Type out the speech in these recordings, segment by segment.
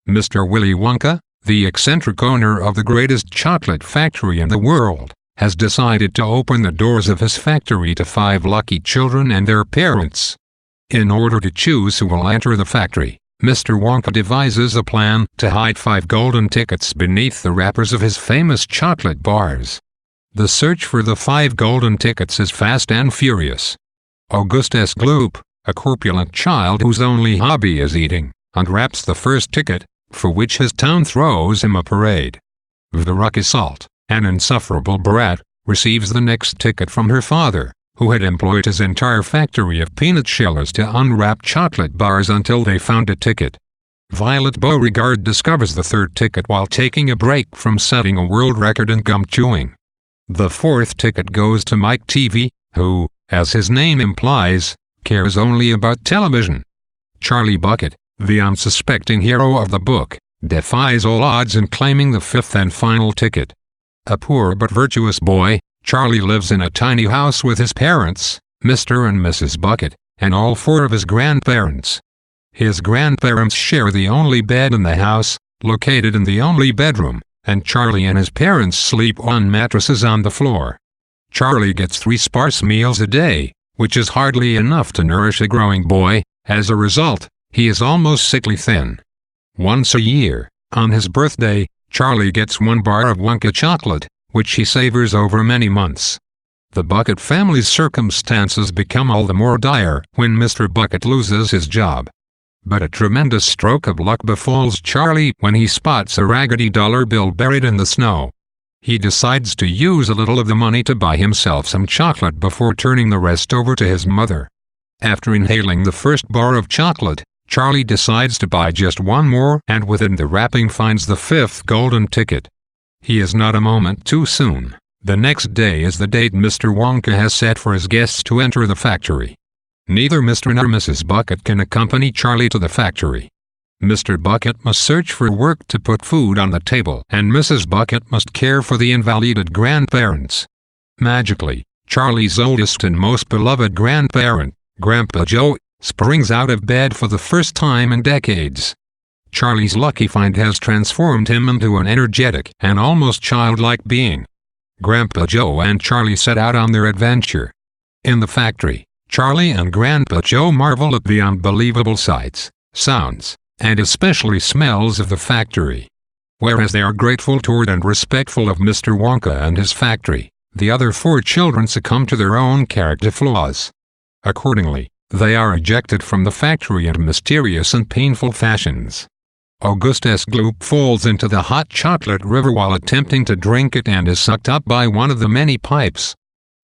Mr. Willy Wonka, the eccentric owner of the greatest chocolate factory in the world, has decided to open the doors of his factory to 5 lucky children and their parents. In order to choose who will enter the factory, Mr. Wonka devises a plan to hide 5 golden tickets beneath the wrappers of his famous chocolate bars. The search for the 5 golden tickets is fast and furious. Augustus Gloop, a corpulent child whose only hobby is eating, unwraps the first ticket, for which his town throws him a parade. Veruca Salt, an insufferable brat, receives the next ticket from her father, who had employed his entire factory of peanut shellers to unwrap chocolate bars until they found a ticket. Violet Beauregarde discovers the 3rd ticket while taking a break from setting a world record in gum chewing. The 4th ticket goes to Mike Teavee, who, as his name implies, cares only about television. Charlie Bucket, the unsuspecting hero of the book, defies all odds in claiming the 5th and final ticket. A poor but virtuous boy, Charlie lives in a tiny house with his parents, Mr. and Mrs. Bucket, and all 4 of his grandparents. His grandparents share the only bed in the house, located in the only bedroom, and Charlie and his parents sleep on mattresses on the floor. Charlie gets 3 sparse meals a day, which is hardly enough to nourish a growing boy. As a result, he is almost sickly thin. Once a year, on his birthday, Charlie gets 1 bar of Wonka chocolate, which he savors over many months. The Bucket family's circumstances become all the more dire when Mr. Bucket loses his job. But a tremendous stroke of luck befalls Charlie when he spots a raggedy dollar bill buried in the snow. He decides to use a little of the money to buy himself some chocolate before turning the rest over to his mother. After inhaling the first bar of chocolate, Charlie decides to buy just 1 more and within the wrapping finds the 5th golden ticket. He is not a moment too soon. The next day is the date Mr. Wonka has set for his guests to enter the factory. Neither Mr. nor Mrs. Bucket can accompany Charlie to the factory. Mr. Bucket must search for work to put food on the table, and Mrs. Bucket must care for the invalided grandparents. Magically, Charlie's oldest and most beloved grandparent, Grandpa Joe, springs out of bed for the first time in decades. Charlie's lucky find has transformed him into an energetic and almost childlike being. Grandpa Joe and Charlie set out on their adventure. In the factory, Charlie and Grandpa Joe marvel at the unbelievable sights, sounds, and especially smells of the factory. Whereas they are grateful toward and respectful of Mr. Wonka and his factory, the other 4 children succumb to their own character flaws. Accordingly, they are ejected from the factory in mysterious and painful fashions. Augustus Gloop falls into the hot chocolate river while attempting to drink it and is sucked up by one of the many pipes.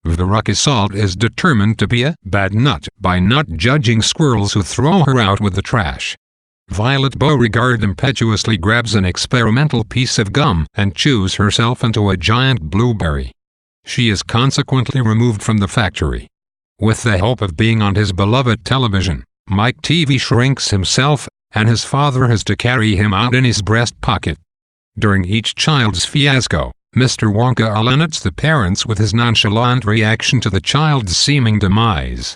Veruca Salt is determined to be a bad nut by not judging squirrels who throw her out with the trash. Violet Beauregarde impetuously grabs an experimental piece of gum and chews herself into a giant blueberry. She is consequently removed from the factory. With the hope of being on his beloved television, Mike Teavee shrinks himself, and his father has to carry him out in his breast pocket. During each child's fiasco, Mr. Wonka aligns the parents with his nonchalant reaction to the child's seeming demise.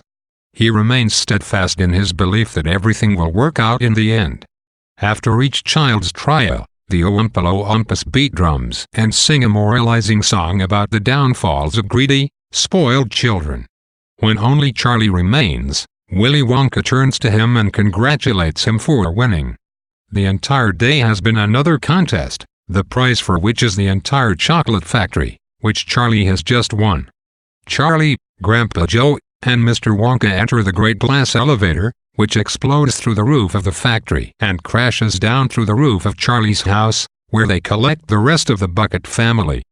He remains steadfast in his belief that everything will work out in the end. After each child's trial, the Oompa Loompas beat drums and sing a moralizing song about the downfalls of greedy, spoiled children. When only Charlie remains, Willy Wonka turns to him and congratulates him for winning. The entire day has been another contest, the prize for which is the entire chocolate factory, which Charlie has just won. Charlie, Grandpa Joe, and Mr. Wonka enter the great glass elevator, which explodes through the roof of the factory and crashes down through the roof of Charlie's house, where they collect the rest of the Bucket family,